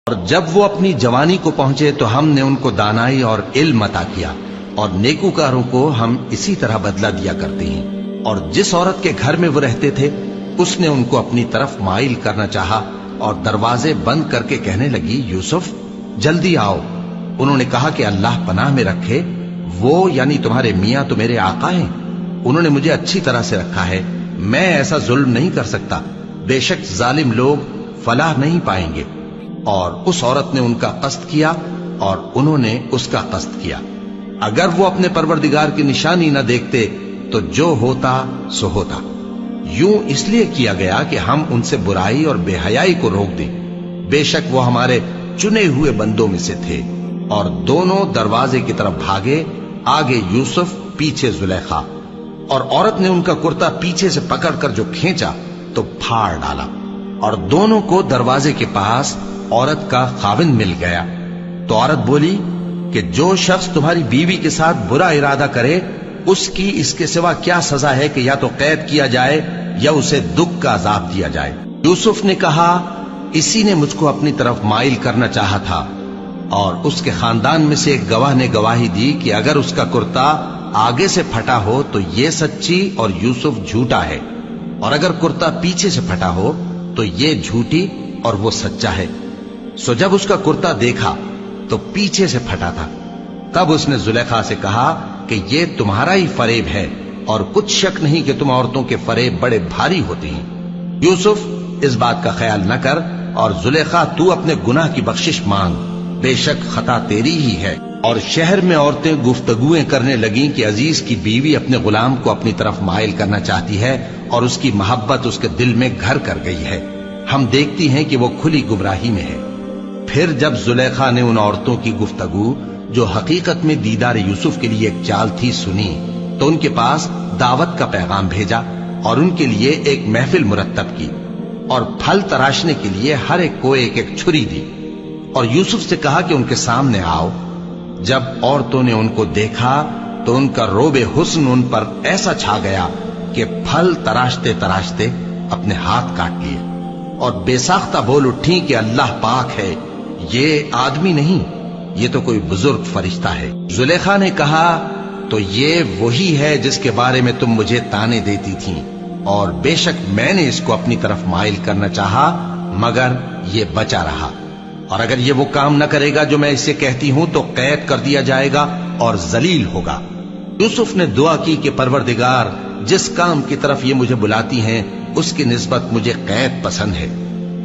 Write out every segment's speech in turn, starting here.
اور جب وہ اپنی جوانی کو پہنچے تو ہم نے ان کو دانائی اور علم عطا کیا، اور نیکوکاروں کو ہم اسی طرح بدلہ دیا کرتے ہیں۔ اور جس عورت کے گھر میں وہ رہتے تھے اس نے ان کو اپنی طرف مائل کرنا چاہا اور دروازے بند کر کے کہنے لگی، یوسف جلدی آؤ۔ انہوں نے کہا کہ اللہ پناہ میں رکھے، وہ یعنی تمہارے میاں تو میرے آقا ہیں، انہوں نے مجھے اچھی طرح سے رکھا ہے، میں ایسا ظلم نہیں کر سکتا، بے شک ظالم لوگ فلاح نہیں پائیں گے۔ اور اس عورت نے ان کا قصد کیا اور انہوں نے اس کا قصد کیا۔ اگر وہ اپنے پروردگار کی نشانی نہ دیکھتے تو جو ہوتا سو ہوتا۔ یوں اس لیے کیا گیا کہ ہم ان سے برائی اور بے حیائی کو روک دیں، بے شک وہ ہمارے چنے ہوئے بندوں میں سے تھے۔ اور دونوں دروازے کی طرف بھاگے، آگے یوسف پیچھے زلیخا، اور عورت نے ان کا کرتا پیچھے سے پکڑ کر جو کھینچا تو پھاڑ ڈالا، اور دونوں کو دروازے کے پاس عورت کا خاوند مل گیا۔ تو عورت بولی کہ جو شخص تمہاری بیوی کے ساتھ برا ارادہ کرے اس کی اس کے سوا کیا سزا ہے کہ یا تو قید کیا جائے یا اسے دکھ کا عذاب دیا جائے۔ یوسف نے کہا، اسی نے مجھ کو اپنی طرف مائل کرنا چاہا تھا۔ اور اس کے خاندان میں سے ایک گواہ نے گواہی دی کہ اگر اس کا کرتا آگے سے پھٹا ہو تو یہ سچی اور یوسف جھوٹا ہے، اور اگر کرتا پیچھے سے پھٹا ہو تو یہ جھوٹی اور وہ سچا ہے۔ سو جب اس کا کرتا دیکھا تو پیچھے سے پھٹا تھا، تب اس نے زلیخا سے کہا کہ یہ تمہارا ہی فریب ہے، اور کچھ شک نہیں کہ تم عورتوں کے فریب بڑے بھاری ہوتے ہیں۔ یوسف اس بات کا خیال نہ کر، اور زلیخا تو اپنے گناہ کی بخشش مانگ، بے شک خطا تیری ہی ہے۔ اور شہر میں عورتیں گفتگویں کرنے لگیں کہ عزیز کی بیوی اپنے غلام کو اپنی طرف مائل کرنا چاہتی ہے اور اس کی محبت اس کے دل میں گھر کر گئی ہے، ہم دیکھتی ہیں کہ وہ کھلی گمراہی میں ہے۔ پھر جب زلیخا نے ان عورتوں کی گفتگو جو حقیقت میں دیدار یوسف کے لیے ایک چال تھی سنی، تو ان کے پاس دعوت کا پیغام بھیجا اور ان کے لیے ایک محفل مرتب کی، اور پھل تراشنے کے لیے ہر ایک کو ایک ایک چھری دی، اور یوسف سے کہا کہ ان کے سامنے آؤ۔ جب عورتوں نے ان کو دیکھا تو ان کا روب حسن ان پر ایسا چھا گیا کہ پھل تراشتے تراشتے اپنے ہاتھ کاٹ لیے، اور بے ساختہ بول اٹھی کہ اللہ پاک ہے، یہ آدمی نہیں، یہ تو کوئی بزرگ فرشتہ ہے۔ زلیخا نے کہا، تو یہ وہی ہے جس کے بارے میں تم مجھے تانے دیتی تھیں، اور بے شک میں نے اس کو اپنی طرف مائل کرنا چاہا مگر یہ بچا رہا، اور اگر یہ وہ کام نہ کرے گا جو میں اسے کہتی ہوں تو قید کر دیا جائے گا اور ذلیل ہوگا۔ یوسف نے دعا کی کہ پروردگار، جس کام کی طرف یہ مجھے بلاتی ہیں اس کی نسبت مجھے قید پسند ہے،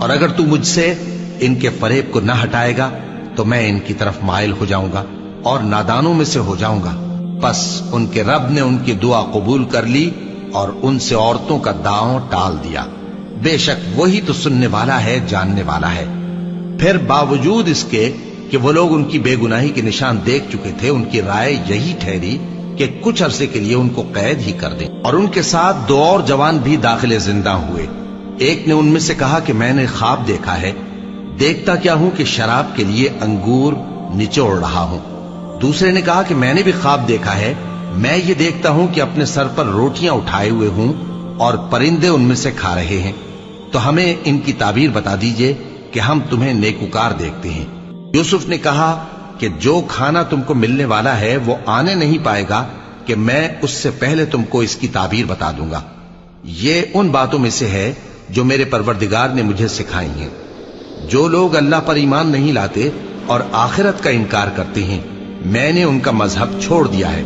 اور اگر تو مجھ سے ان کے فریب کو نہ ہٹائے گا تو میں ان کی طرف مائل ہو جاؤں گا اور نادانوں میں سے ہو جاؤں گا۔ پس ان کے رب نے ان کی دعا قبول کر لی اور ان سے عورتوں کا داؤں ٹال دیا، بے شک وہی تو سننے والا ہے، جاننے والا ہے۔ پھر باوجود اس کے کہ وہ لوگ ان کی بے گناہی کے نشان دیکھ چکے تھے، ان کی رائے یہی ٹھہری کہ کچھ عرصے کے لیے ان کو قید ہی کر دیں، اور ان کے ساتھ دو اور جوان بھی داخل زندہ ہوئے۔ ایک نے ان میں سے کہا کہ میں نے خواب دیکھا ہے، دیکھتا کیا ہوں کہ شراب کے لیے انگور نچوڑ رہا ہوں۔ دوسرے نے کہا کہ میں نے بھی خواب دیکھا ہے، میں یہ دیکھتا ہوں کہ اپنے سر پر روٹیاں اٹھائے ہوئے ہوں اور پرندے ان میں سے کھا رہے ہیں، تو ہمیں ان کی تعبیر بتا دیجئے کہ ہم تمہیں نیکوکار دیکھتے ہیں۔ یوسف نے کہا کہ جو کھانا تم کو ملنے والا ہے وہ آنے نہیں پائے گا کہ میں اس سے پہلے تم کو اس کی تعبیر بتا دوں گا۔ یہ ان باتوں میں سے ہے جو میرے پروردگار نے مجھے سکھائی ہیں۔ جو لوگ اللہ پر ایمان نہیں لاتے اور آخرت کا انکار کرتے ہیں، میں نے ان کا مذہب چھوڑ دیا ہے،